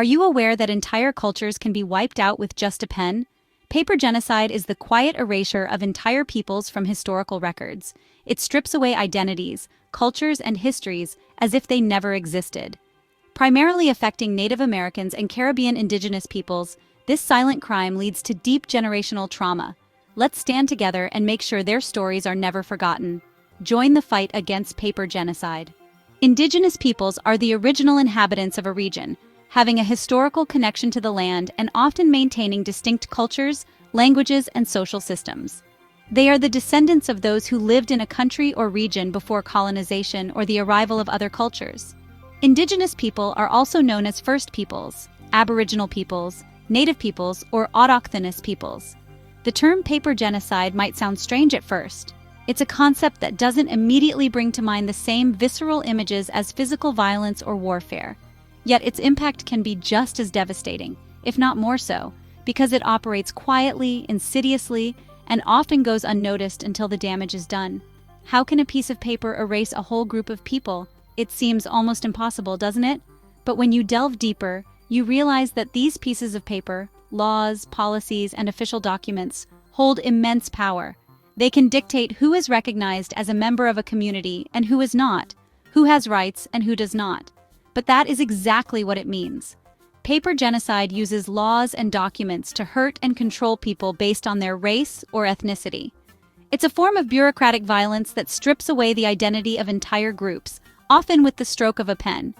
Are you aware that entire cultures can be wiped out with just a pen? Paper genocide is the quiet erasure of entire peoples from historical records. It strips away identities, cultures, and histories as if they never existed. Primarily affecting Native Americans and Caribbean indigenous peoples, this silent crime leads to deep generational trauma. Let's stand together and make sure their stories are never forgotten. Join the fight against paper genocide. Indigenous peoples are the original inhabitants of a region, having a historical connection to the land and often maintaining distinct cultures, languages, and social systems. They are the descendants of those who lived in a country or region before colonization or the arrival of other cultures. Indigenous people are also known as First Peoples, Aboriginal peoples, Native peoples, or autochthonous peoples. The term paper genocide might sound strange at first. It's a concept that doesn't immediately bring to mind the same visceral images as physical violence or warfare. Yet its impact can be just as devastating, if not more so, because it operates quietly, insidiously, and often goes unnoticed until the damage is done. How can a piece of paper erase a whole group of people? It seems almost impossible, doesn't it? But when you delve deeper, you realize that these pieces of paper, laws, policies, and official documents, hold immense power. They can dictate who is recognized as a member of a community and who is not, who has rights and who does not. But that is exactly what it means. Paper genocide uses laws and documents to hurt and control people based on their race or ethnicity. It's a form of bureaucratic violence that strips away the identity of entire groups, often with the stroke of a pen.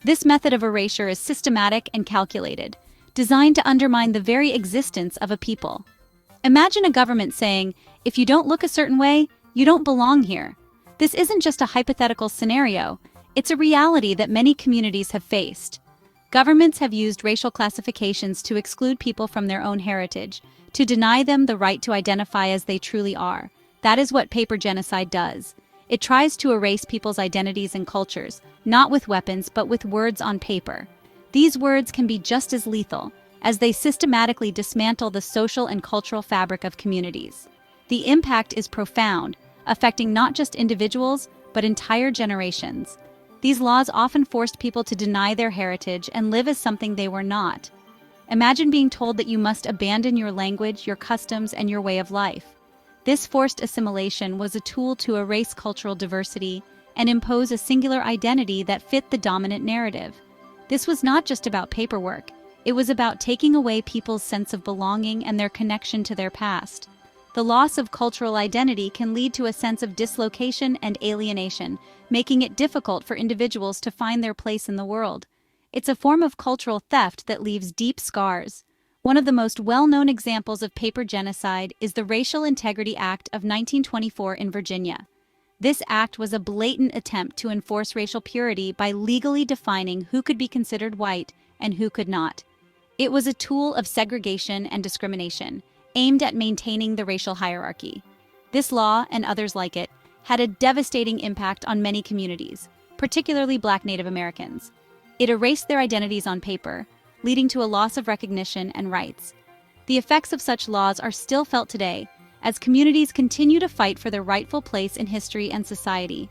This method of erasure is systematic and calculated, designed to undermine the very existence of a people. Imagine a government saying, "If you don't look a certain way, you don't belong here." This isn't just a hypothetical scenario, it's a reality that many communities have faced. Governments have used racial classifications to exclude people from their own heritage, to deny them the right to identify as they truly are. That is what paper genocide does. It tries to erase people's identities and cultures, not with weapons but with words on paper. These words can be just as lethal, as they systematically dismantle the social and cultural fabric of communities. The impact is profound, affecting not just individuals, but entire generations. These laws often forced people to deny their heritage and live as something they were not. Imagine being told that you must abandon your language, your customs, and your way of life. This forced assimilation was a tool to erase cultural diversity and impose a singular identity that fit the dominant narrative. This was not just about paperwork. It was about taking away people's sense of belonging and their connection to their past. The loss of cultural identity can lead to a sense of dislocation and alienation, making it difficult for individuals to find their place in the world. It's a form of cultural theft that leaves deep scars. One of the most well-known examples of paper genocide is the Racial Integrity Act of 1924 in Virginia. This act was a blatant attempt to enforce racial purity by legally defining who could be considered white and who could not. It was a tool of segregation and discrimination, aimed at maintaining the racial hierarchy. This law, and others like it, had a devastating impact on many communities, particularly Black Native Americans. It erased their identities on paper, leading to a loss of recognition and rights. The effects of such laws are still felt today, as communities continue to fight for their rightful place in history and society.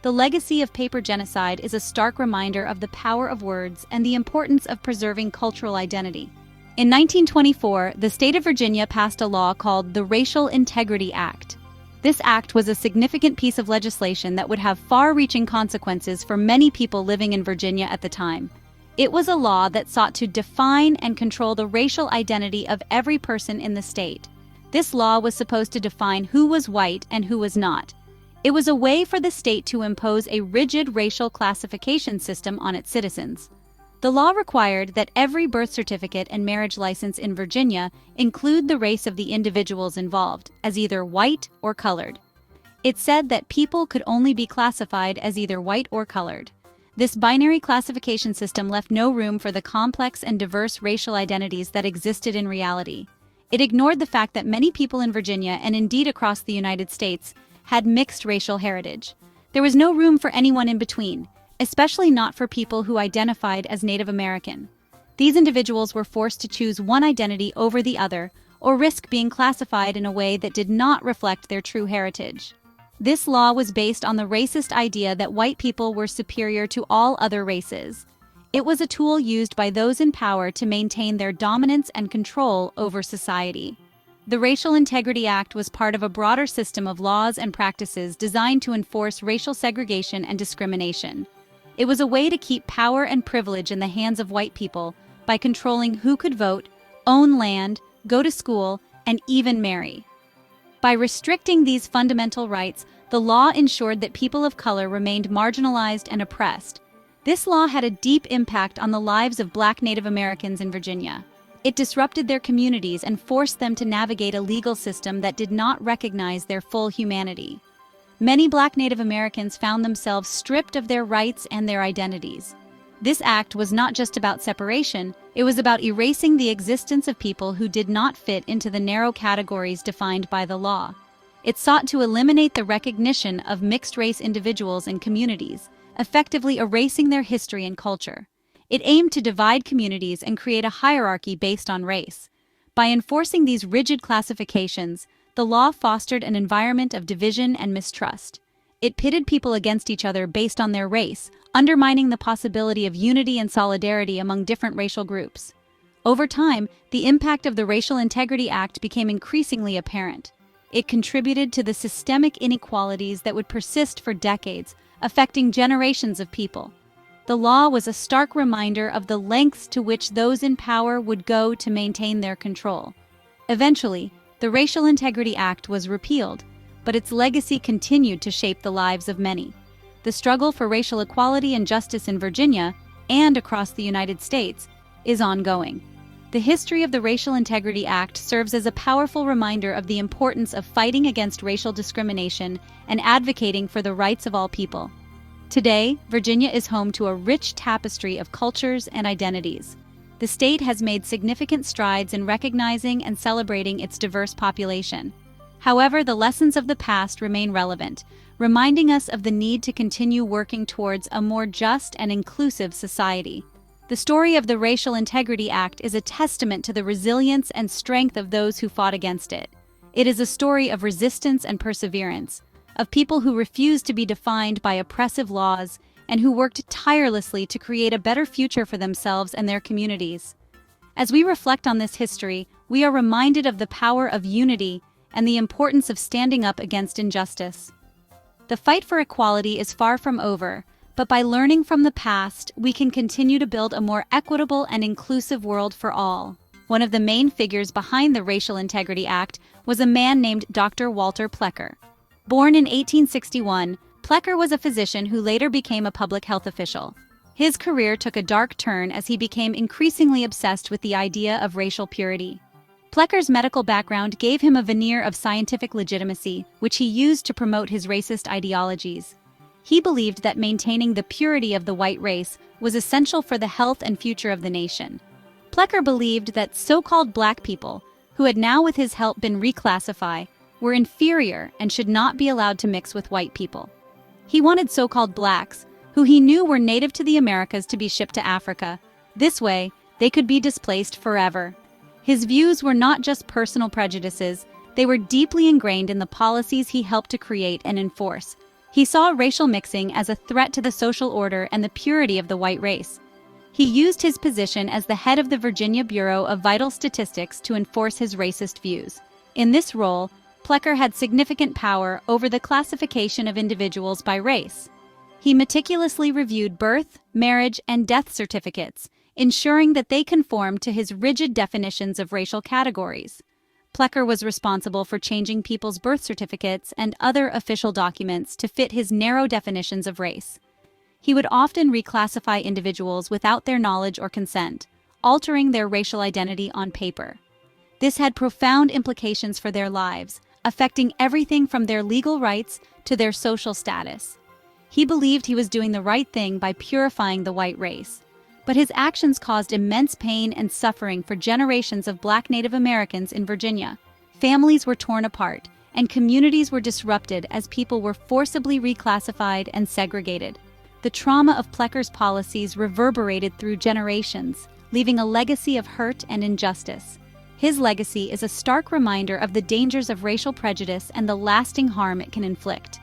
The legacy of paper genocide is a stark reminder of the power of words and the importance of preserving cultural identity. In 1924, the state of Virginia passed a law called the Racial Integrity Act. This act was a significant piece of legislation that would have far-reaching consequences for many people living in Virginia at the time. It was a law that sought to define and control the racial identity of every person in the state. This law was supposed to define who was white and who was not. It was a way for the state to impose a rigid racial classification system on its citizens. The law required that every birth certificate and marriage license in Virginia include the race of the individuals involved as either white or colored. It said that people could only be classified as either white or colored. This binary classification system left no room for the complex and diverse racial identities that existed in reality. It ignored the fact that many people in Virginia, and indeed across the United States, had mixed racial heritage. There was no room for anyone in between, especially not for people who identified as Native American. These individuals were forced to choose one identity over the other, or risk being classified in a way that did not reflect their true heritage. This law was based on the racist idea that white people were superior to all other races. It was a tool used by those in power to maintain their dominance and control over society. The Racial Integrity Act was part of a broader system of laws and practices designed to enforce racial segregation and discrimination. It was a way to keep power and privilege in the hands of white people by controlling who could vote, own land, go to school, and even marry. By restricting these fundamental rights, the law ensured that people of color remained marginalized and oppressed. This law had a deep impact on the lives of Black Native Americans in Virginia. It disrupted their communities and forced them to navigate a legal system that did not recognize their full humanity. Many Black Native Americans found themselves stripped of their rights and their identities. This act was not just about separation, it was about erasing the existence of people who did not fit into the narrow categories defined by the law. It sought to eliminate the recognition of mixed-race individuals and communities, effectively erasing their history and culture. It aimed to divide communities and create a hierarchy based on race. By enforcing these rigid classifications, the law fostered an environment of division and mistrust. It pitted people against each other based on their race, undermining the possibility of unity and solidarity among different racial groups. Over time, the impact of the Racial Integrity Act became increasingly apparent. It contributed to the systemic inequalities that would persist for decades, affecting generations of people. The law was a stark reminder of the lengths to which those in power would go to maintain their control. Eventually, the Racial Integrity Act was repealed, but its legacy continued to shape the lives of many. The struggle for racial equality and justice in Virginia, and across the United States, is ongoing. The history of the Racial Integrity Act serves as a powerful reminder of the importance of fighting against racial discrimination and advocating for the rights of all people. Today, Virginia is home to a rich tapestry of cultures and identities. The state has made significant strides in recognizing and celebrating its diverse population. However, the lessons of the past remain relevant, reminding us of the need to continue working towards a more just and inclusive society. The story of the Racial Integrity Act is a testament to the resilience and strength of those who fought against it. It is a story of resistance and perseverance, of people who refused to be defined by oppressive laws and who worked tirelessly to create a better future for themselves and their communities. As we reflect on this history, we are reminded of the power of unity and the importance of standing up against injustice. The fight for equality is far from over, but by learning from the past, we can continue to build a more equitable and inclusive world for all. One of the main figures behind the Racial Integrity Act was a man named Dr. Walter Plecker. Born in 1861, Plecker was a physician who later became a public health official. His career took a dark turn as he became increasingly obsessed with the idea of racial purity. Plecker's medical background gave him a veneer of scientific legitimacy, which he used to promote his racist ideologies. He believed that maintaining the purity of the white race was essential for the health and future of the nation. Plecker believed that so-called Black people, who had now with his help been reclassified, were inferior and should not be allowed to mix with white people. He wanted so-called Blacks, who he knew were native to the Americas, to be shipped to Africa. This way, they could be displaced forever. His views were not just personal prejudices, they were deeply ingrained in the policies he helped to create and enforce. He saw racial mixing as a threat to the social order and the purity of the white race. He used his position as the head of the Virginia Bureau of Vital Statistics to enforce his racist views. In this role, Plecker had significant power over the classification of individuals by race. He meticulously reviewed birth, marriage, and death certificates, ensuring that they conformed to his rigid definitions of racial categories. Plecker was responsible for changing people's birth certificates and other official documents to fit his narrow definitions of race. He would often reclassify individuals without their knowledge or consent, altering their racial identity on paper. This had profound implications for their lives, affecting everything from their legal rights to their social status. He believed he was doing the right thing by purifying the white race, but his actions caused immense pain and suffering for generations of Black Native Americans in Virginia. Families were torn apart, and communities were disrupted as people were forcibly reclassified and segregated. The trauma of Plecker's policies reverberated through generations, leaving a legacy of hurt and injustice. His legacy is a stark reminder of the dangers of racial prejudice and the lasting harm it can inflict.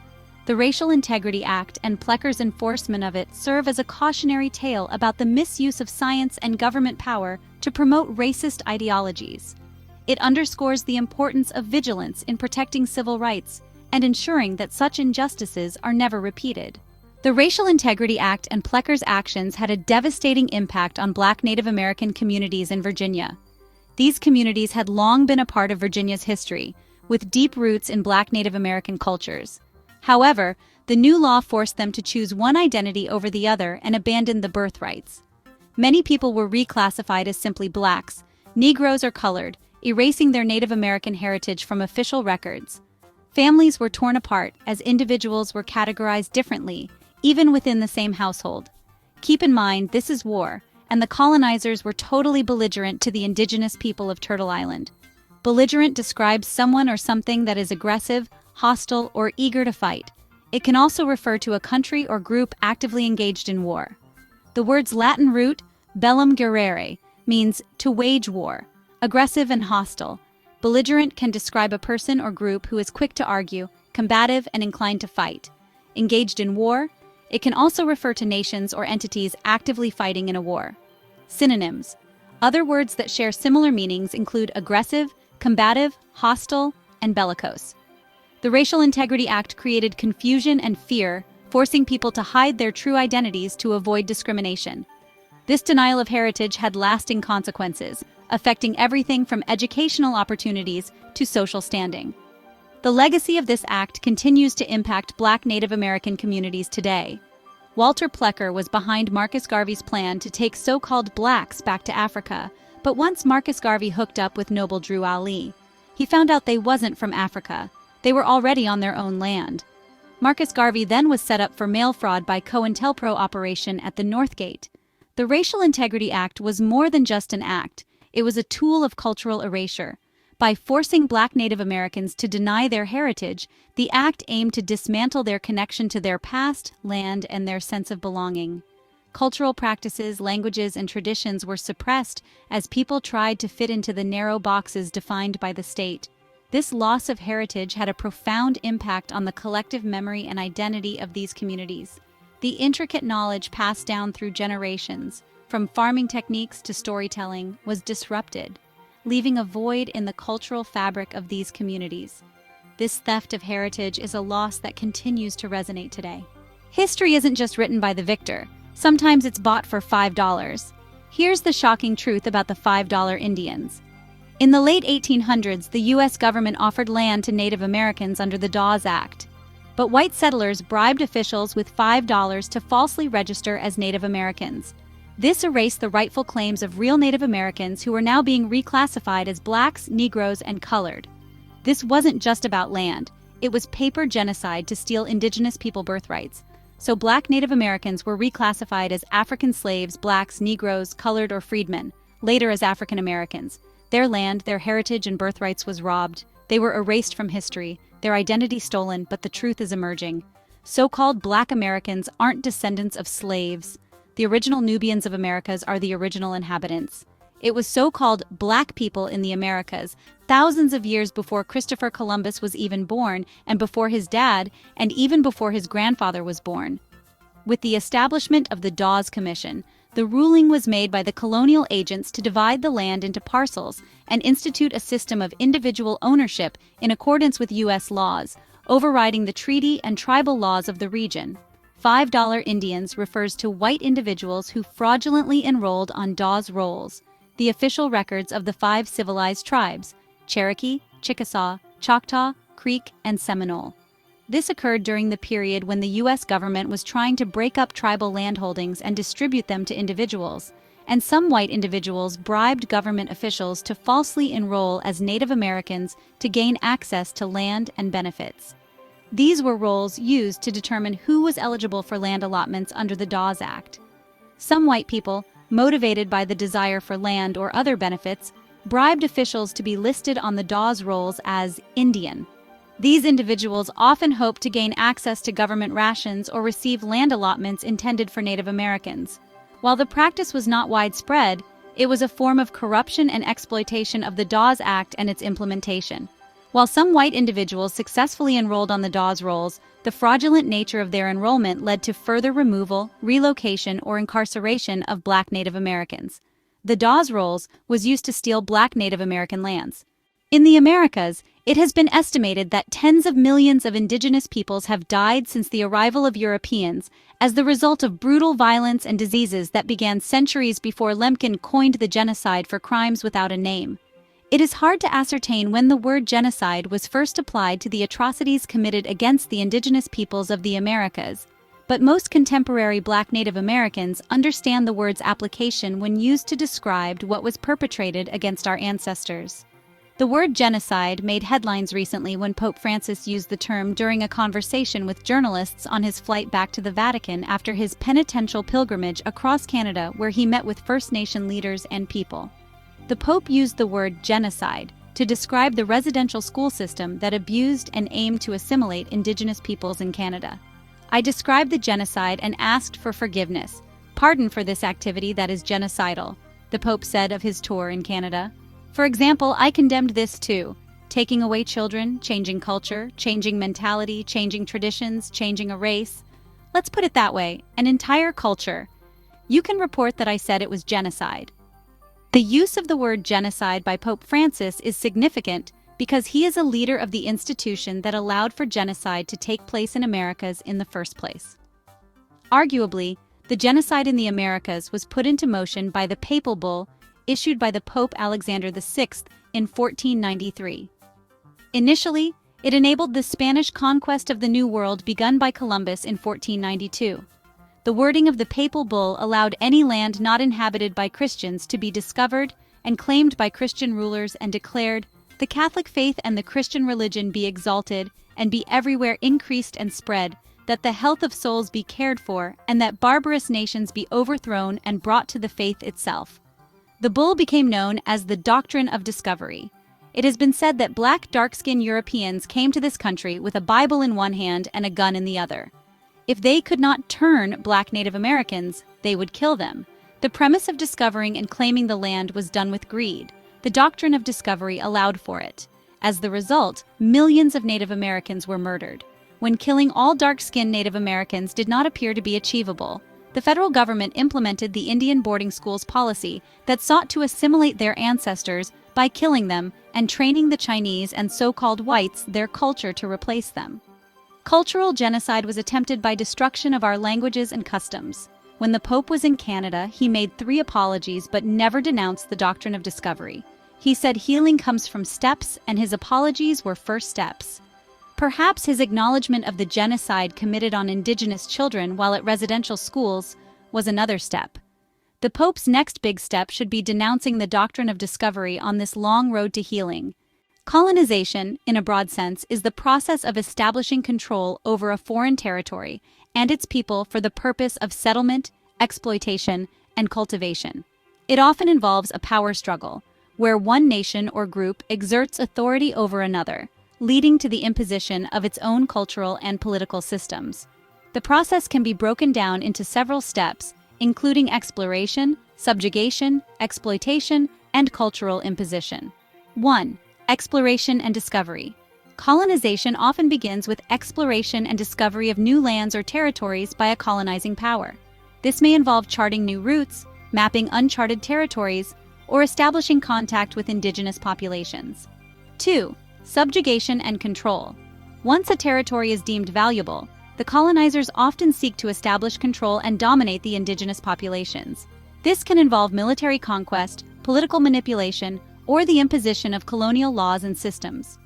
The Racial Integrity Act and Plecker's enforcement of it serve as a cautionary tale about the misuse of science and government power to promote racist ideologies. It underscores the importance of vigilance in protecting civil rights and ensuring that such injustices are never repeated. The Racial Integrity Act and Plecker's actions had a devastating impact on Black Native American communities in Virginia. These communities had long been a part of Virginia's history, with deep roots in Black Native American cultures. However, the new law forced them to choose one identity over the other and abandon the birthrights. Many people were reclassified as simply Blacks, Negroes, or colored, erasing their Native American heritage from official records. Families were torn apart as individuals were categorized differently, even within the same household. Keep in mind, this is war, and the colonizers were totally belligerent to the indigenous people of Turtle Island. Belligerent describes someone or something that is aggressive, hostile, or eager to fight. It can also refer to a country or group actively engaged in war. The word's Latin root, bellum gerere, means to wage war, aggressive and hostile. Belligerent can describe a person or group who is quick to argue, combative, and inclined to fight. Engaged in war, it can also refer to nations or entities actively fighting in a war. Synonyms. Other words that share similar meanings include aggressive, combative, hostile, and bellicose. The Racial Integrity Act created confusion and fear, forcing people to hide their true identities to avoid discrimination. This denial of heritage had lasting consequences, affecting everything from educational opportunities to social standing. The legacy of this act continues to impact Black Native American communities today. Walter Plecker was behind Marcus Garvey's plan to take so-called Blacks back to Africa, but once Marcus Garvey hooked up with Noble Drew Ali, he found out they wasn't from Africa. They were already on their own land. Marcus Garvey then was set up for mail fraud by COINTELPRO operation at the North Gate. The Racial Integrity Act was more than just an act. It was a tool of cultural erasure. By forcing Black Native Americans to deny their heritage, the act aimed to dismantle their connection to their past, land, and their sense of belonging. Cultural practices, languages, and traditions were suppressed as people tried to fit into the narrow boxes defined by the state. This loss of heritage had a profound impact on the collective memory and identity of these communities. The intricate knowledge passed down through generations, from farming techniques to storytelling, was disrupted, leaving a void in the cultural fabric of these communities. This theft of heritage is a loss that continues to resonate today. History isn't just written by the victor. Sometimes it's bought for $5. Here's the shocking truth about the $5 Indians. In the late 1800s, the U.S. government offered land to Native Americans under the Dawes Act. But white settlers bribed officials with $5 to falsely register as Native Americans. This erased the rightful claims of real Native Americans who were now being reclassified as Blacks, Negroes, and colored. This wasn't just about land. It was paper genocide to steal Indigenous people birthrights. So Black Native Americans were reclassified as African slaves, Blacks, Negroes, colored, or freedmen, later as African Americans. Their land, their heritage, and birthrights was robbed. They were erased from history, their identity stolen, but the truth is emerging. So-called Black Americans aren't descendants of slaves. The original Nubians of Americas are the original inhabitants. It was so-called Black people in the Americas, thousands of years before Christopher Columbus was even born, and before his dad, and even before his grandfather was born. With the establishment of the Dawes Commission, the ruling was made by the colonial agents to divide the land into parcels and institute a system of individual ownership in accordance with U.S. laws, overriding the treaty and tribal laws of the region. $5 Indians refers to white individuals who fraudulently enrolled on Dawes rolls, the official records of the 5 civilized tribes: Cherokee, Chickasaw, Choctaw, Creek, and Seminole. This occurred during the period when the U.S. government was trying to break up tribal landholdings and distribute them to individuals, and some white individuals bribed government officials to falsely enroll as Native Americans to gain access to land and benefits. These were rolls used to determine who was eligible for land allotments under the Dawes Act. Some white people, motivated by the desire for land or other benefits, bribed officials to be listed on the Dawes rolls as Indian. These individuals often hoped to gain access to government rations or receive land allotments intended for Native Americans. While the practice was not widespread, it was a form of corruption and exploitation of the Dawes Act and its implementation. While some white individuals successfully enrolled on the Dawes rolls, The fraudulent nature of their enrollment led to further removal, relocation, or incarceration of Black Native Americans. The Dawes rolls was used to steal Black Native American lands. In the Americas, it has been estimated that tens of millions of indigenous peoples have died since the arrival of Europeans as the result of brutal violence and diseases that began centuries before Lemkin coined the genocide for crimes without a name. It is hard to ascertain when the word genocide was first applied to the atrocities committed against the indigenous peoples of the Americas, but most contemporary Black Native Americans understand the word's application when used to describe what was perpetrated against our ancestors. The word genocide made headlines recently when Pope Francis used the term during a conversation with journalists on his flight back to the Vatican after his penitential pilgrimage across Canada, where he met with First Nation leaders and people. The Pope used the word genocide to describe the residential school system that abused and aimed to assimilate Indigenous peoples in Canada. I described the genocide and asked for forgiveness, pardon for this activity that is genocidal, the Pope said of his tour in Canada. For example, I condemned this too, taking away children, changing culture, changing mentality, changing traditions, changing a race. Let's put it that way, an entire culture. You can report that I said it was genocide. The use of the word genocide by Pope Francis is significant because he is a leader of the institution that allowed for genocide to take place in Americas in the first place. Arguably, the genocide in the Americas was put into motion by the papal bull issued by the Pope Alexander VI in 1493. Initially, it enabled the Spanish conquest of the New World begun by Columbus in 1492. The wording of the papal bull allowed any land not inhabited by Christians to be discovered and claimed by Christian rulers and declared, "The Catholic faith and the Christian religion be exalted and be everywhere increased and spread, that the health of souls be cared for, and that barbarous nations be overthrown and brought to the faith itself." The bull became known as the Doctrine of Discovery. It has been said that Black dark-skinned Europeans came to this country with a Bible in one hand and a gun in the other. If they could not turn Black Native Americans, they would kill them. The premise of discovering and claiming the land was done with greed. The doctrine of discovery allowed for it. As the result, millions of Native Americans were murdered. When killing all dark-skinned Native Americans did not appear to be achievable, the federal government implemented the Indian boarding schools policy that sought to assimilate their ancestors by killing them and training the Chinese and so-called whites their culture to replace them. Cultural genocide was attempted by destruction of our languages and customs. When the Pope was in Canada, he made 3 apologies but never denounced the doctrine of discovery. He said healing comes from steps, and his apologies were first steps. Perhaps his acknowledgement of the genocide committed on Indigenous children while at residential schools was another step. The Pope's next big step should be denouncing the doctrine of discovery on this long road to healing. Colonization, in a broad sense, is the process of establishing control over a foreign territory and its people for the purpose of settlement, exploitation, and cultivation. It often involves a power struggle, where one nation or group exerts authority over another, leading to the imposition of its own cultural and political systems. The process can be broken down into several steps, including exploration, subjugation, exploitation, and cultural imposition. 1. Exploration and discovery. Colonization often begins with exploration and discovery of new lands or territories by a colonizing power. This may involve charting new routes, mapping uncharted territories, or establishing contact with indigenous populations. 2. Subjugation and control. Once a territory is deemed valuable, the colonizers often seek to establish control and dominate the indigenous populations. This can involve military conquest, political manipulation, or the imposition of colonial laws and systems.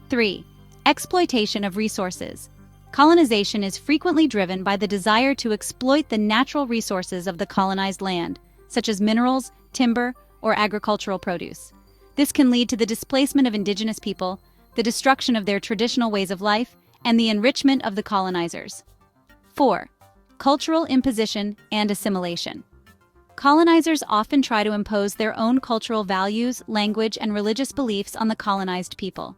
3. Exploitation of resources. Colonization is frequently driven by the desire to exploit the natural resources of the colonized land, such as minerals, timber, or agricultural produce. This can lead to the displacement of indigenous people, the destruction of their traditional ways of life, and the enrichment of the colonizers. 4. Cultural imposition and assimilation. Colonizers often try to impose their own cultural values, language, and religious beliefs on the colonized people.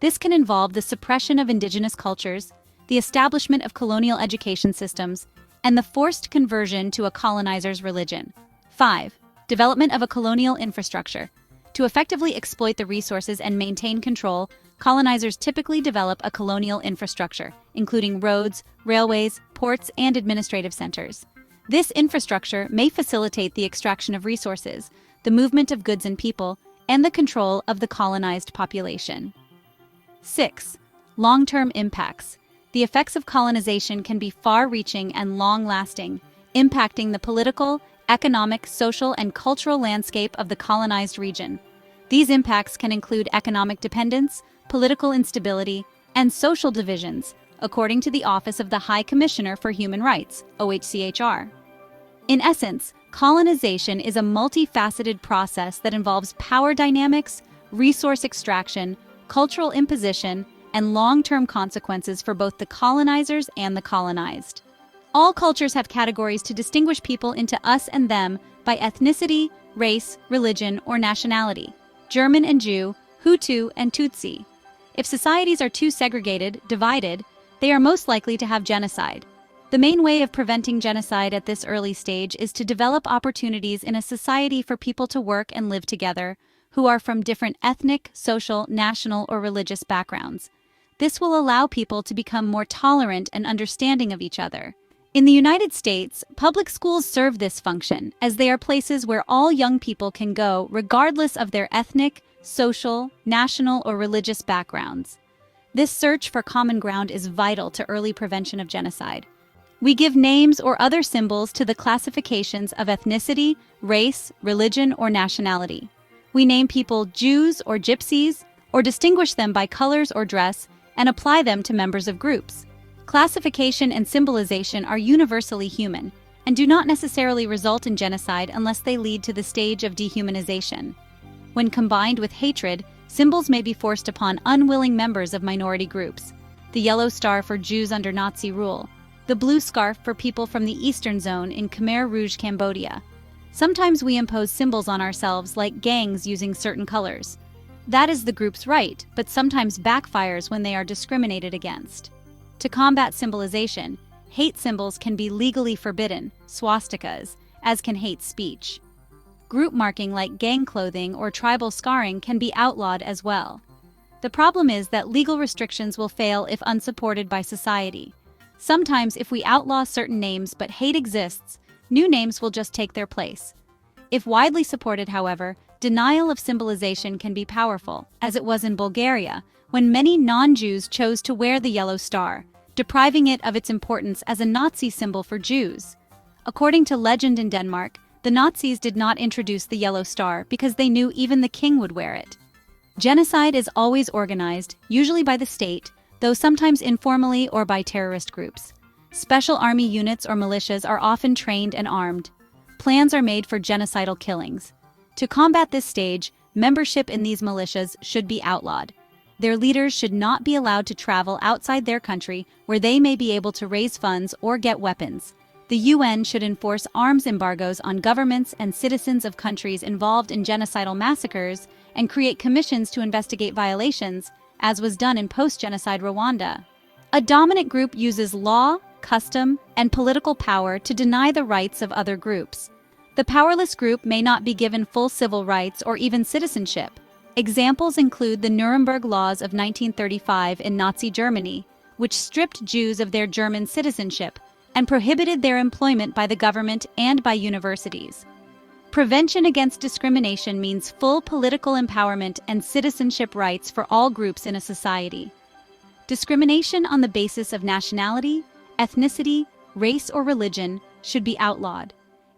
This can involve the suppression of indigenous cultures, the establishment of colonial education systems, and the forced conversion to a colonizer's religion. 5. Development of a colonial infrastructure. To effectively exploit the resources and maintain control, colonizers typically develop a colonial infrastructure, including roads, railways, ports, and administrative centers. This infrastructure may facilitate the extraction of resources, the movement of goods and people, and the control of the colonized population. 6. Long-term impacts. The effects of colonization can be far-reaching and long-lasting, impacting the political, economic, social, and cultural landscape of the colonized region. These impacts can include economic dependence, political instability, and social divisions, according to the Office of the High Commissioner for Human Rights, OHCHR. In essence, colonization is a multifaceted process that involves power dynamics, resource extraction, cultural imposition, and long-term consequences for both the colonizers and the colonized. All cultures have categories to distinguish people into us and them by ethnicity, race, religion, or nationality: German and Jew, Hutu and Tutsi. If societies are too segregated, divided, they are most likely to have genocide. The main way of preventing genocide at this early stage is to develop opportunities in a society for people to work and live together, who are from different ethnic, social, national, or religious backgrounds. This will allow people to become more tolerant and understanding of each other. In the United States, public schools serve this function, as they are places where all young people can go regardless of their ethnic, social, national, or religious backgrounds. This search for common ground is vital to early prevention of genocide. We give names or other symbols to the classifications of ethnicity, race, religion, or nationality. We name people Jews or Gypsies, or distinguish them by colors or dress, and apply them to members of groups. Classification and symbolization are universally human, and do not necessarily result in genocide unless they lead to the stage of dehumanization. When combined with hatred, symbols may be forced upon unwilling members of minority groups. The yellow star for Jews under Nazi rule, the blue scarf for people from the Eastern Zone in Khmer Rouge, Cambodia. Sometimes we impose symbols on ourselves, like gangs using certain colors. That is the group's right, but sometimes backfires when they are discriminated against. To combat symbolization, hate symbols can be legally forbidden, swastikas, as can hate speech. Group marking like gang clothing or tribal scarring can be outlawed as well. The problem is that legal restrictions will fail if unsupported by society. Sometimes if we outlaw certain names but hate exists, new names will just take their place. If widely supported, however, denial of symbolization can be powerful, as it was in Bulgaria, when many non-Jews chose to wear the yellow star, depriving it of its importance as a Nazi symbol for Jews. According to legend in Denmark, the Nazis did not introduce the yellow star because they knew even the king would wear it. Genocide is always organized, usually by the state, though sometimes informally or by terrorist groups. Special army units or militias are often trained and armed. Plans are made for genocidal killings. To combat this stage, membership in these militias should be outlawed. Their leaders should not be allowed to travel outside their country where they may be able to raise funds or get weapons. The UN should enforce arms embargoes on governments and citizens of countries involved in genocidal massacres and create commissions to investigate violations, as was done in post-genocide Rwanda. A dominant group uses law, custom, and political power to deny the rights of other groups. The powerless group may not be given full civil rights or even citizenship. Examples include the Nuremberg Laws of 1935 in Nazi Germany, which stripped Jews of their German citizenship and prohibited their employment by the government and by universities. Prevention against discrimination means full political empowerment and citizenship rights for all groups in a society. Discrimination on the basis of nationality, ethnicity, race, or religion should be outlawed.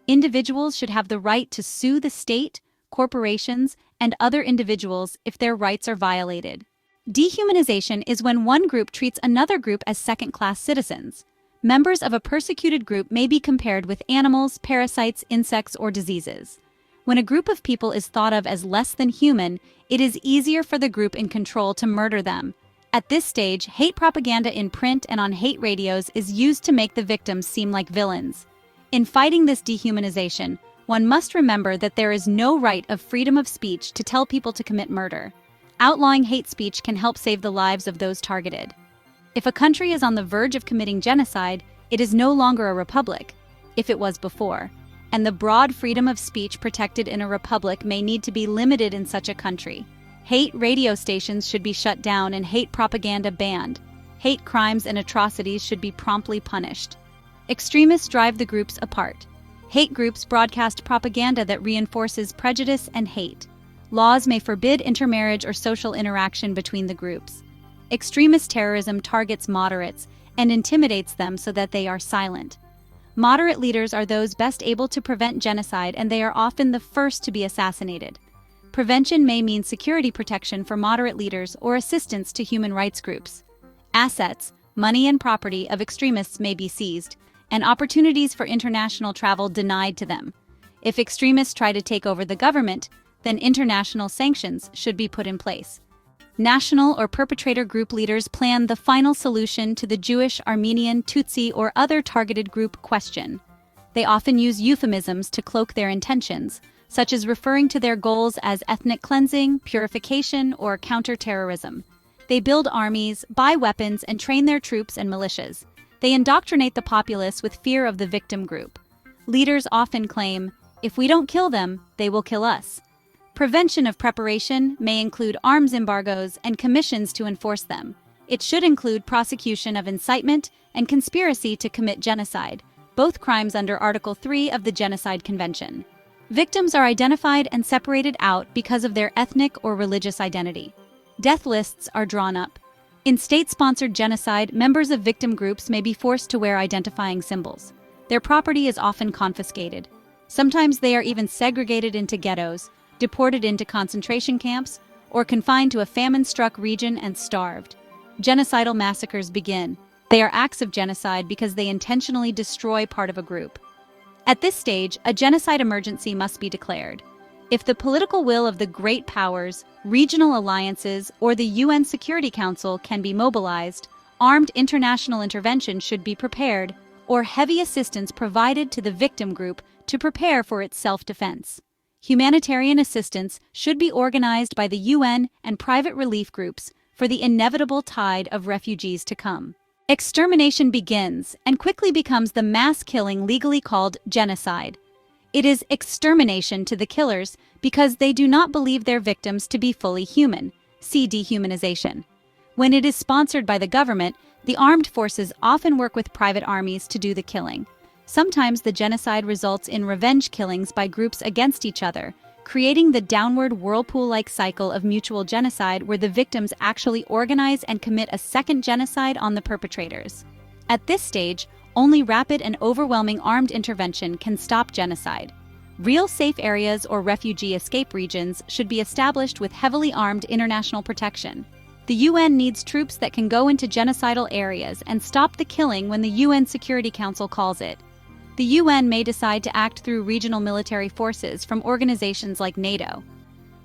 Individuals should have the right to sue the state, corporations, and other individuals if their rights are violated. Dehumanization is when one group treats another group as second-class citizens. Members of a persecuted group may be compared with animals, parasites, insects, or diseases. When a group of people is thought of as less than human, it is easier for the group in control to murder them. At this stage, hate propaganda in print and on hate radios is used to make the victims seem like villains. In fighting this dehumanization, one must remember that there is no right of freedom of speech to tell people to commit murder. Outlawing hate speech can help save the lives of those targeted. If a country is on the verge of committing genocide, it is no longer a republic, if it was before, and the broad freedom of speech protected in a republic may need to be limited in such a country. Hate radio stations should be shut down and hate propaganda banned. Hate crimes and atrocities should be promptly punished. Extremists drive the groups apart. Hate groups broadcast propaganda that reinforces prejudice and hate. Laws may forbid intermarriage or social interaction between the groups. Extremist terrorism targets moderates and intimidates them so that they are silent. Moderate leaders are those best able to prevent genocide, and they are often the first to be assassinated. Prevention may mean security protection for moderate leaders or assistance to human rights groups. Assets, money and property of extremists may be seized, and opportunities for international travel denied to them. If extremists try to take over the government, then international sanctions should be put in place. National or perpetrator group leaders plan the final solution to the Jewish, Armenian, Tutsi, or other targeted group question. They often use euphemisms to cloak their intentions, such as referring to their goals as ethnic cleansing, purification, or counter-terrorism. They build armies, buy weapons, and train their troops and militias. They indoctrinate the populace with fear of the victim group. Leaders often claim, "If we don't kill them, they will kill us." Prevention of preparation may include arms embargoes and commissions to enforce them. It should include prosecution of incitement and conspiracy to commit genocide, both crimes under Article 3 of the Genocide Convention. Victims are identified and separated out because of their ethnic or religious identity. Death lists are drawn up. In state-sponsored genocide, members of victim groups may be forced to wear identifying symbols. Their property is often confiscated. Sometimes they are even segregated into ghettos, deported into concentration camps, or confined to a famine-struck region and starved. Genocidal massacres begin. They are acts of genocide because they intentionally destroy part of a group. At this stage, a genocide emergency must be declared. If the political will of the great powers, regional alliances, or the UN Security Council can be mobilized, armed international intervention should be prepared, or heavy assistance provided to the victim group to prepare for its self-defense. Humanitarian assistance should be organized by the UN and private relief groups for the inevitable tide of refugees to come. Extermination begins and quickly becomes the mass killing legally called genocide. It is extermination to the killers because they do not believe their victims to be fully human. See Dehumanization. When it is sponsored by the government, the armed forces often work with private armies to do the killing. Sometimes the genocide results in revenge killings by groups against each other, creating the downward whirlpool-like cycle of mutual genocide where the victims actually organize and commit a second genocide on the perpetrators. At this stage, only rapid and overwhelming armed intervention can stop genocide. Real safe areas or refugee escape regions should be established with heavily armed international protection. The UN needs troops that can go into genocidal areas and stop the killing when the UN Security Council calls it. The UN may decide to act through regional military forces from organizations like NATO.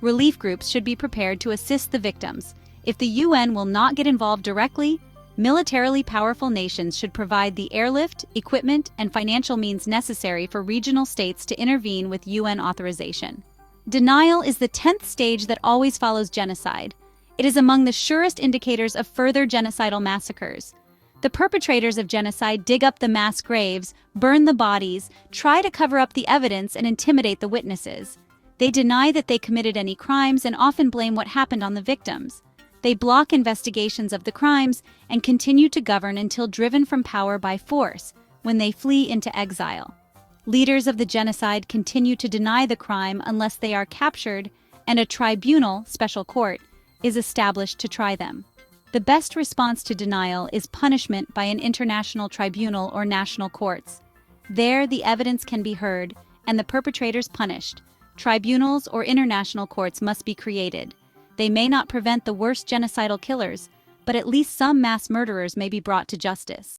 Relief groups should be prepared to assist the victims. If the UN will not get involved directly, militarily powerful nations should provide the airlift, equipment, and financial means necessary for regional states to intervene with UN authorization. Denial is the 10th stage that always follows genocide. It is among the surest indicators of further genocidal massacres. The perpetrators of genocide dig up the mass graves, burn the bodies, try to cover up the evidence, and intimidate the witnesses. They deny that they committed any crimes and often blame what happened on the victims. They block investigations of the crimes and continue to govern until driven from power by force, when they flee into exile. Leaders of the genocide continue to deny the crime unless they are captured, and a tribunal, special court, is established to try them. The best response to denial is punishment by an international tribunal or national courts. There, the evidence can be heard and the perpetrators punished. Tribunals or international courts must be created. They may not prevent the worst genocidal killers, but at least some mass murderers may be brought to justice.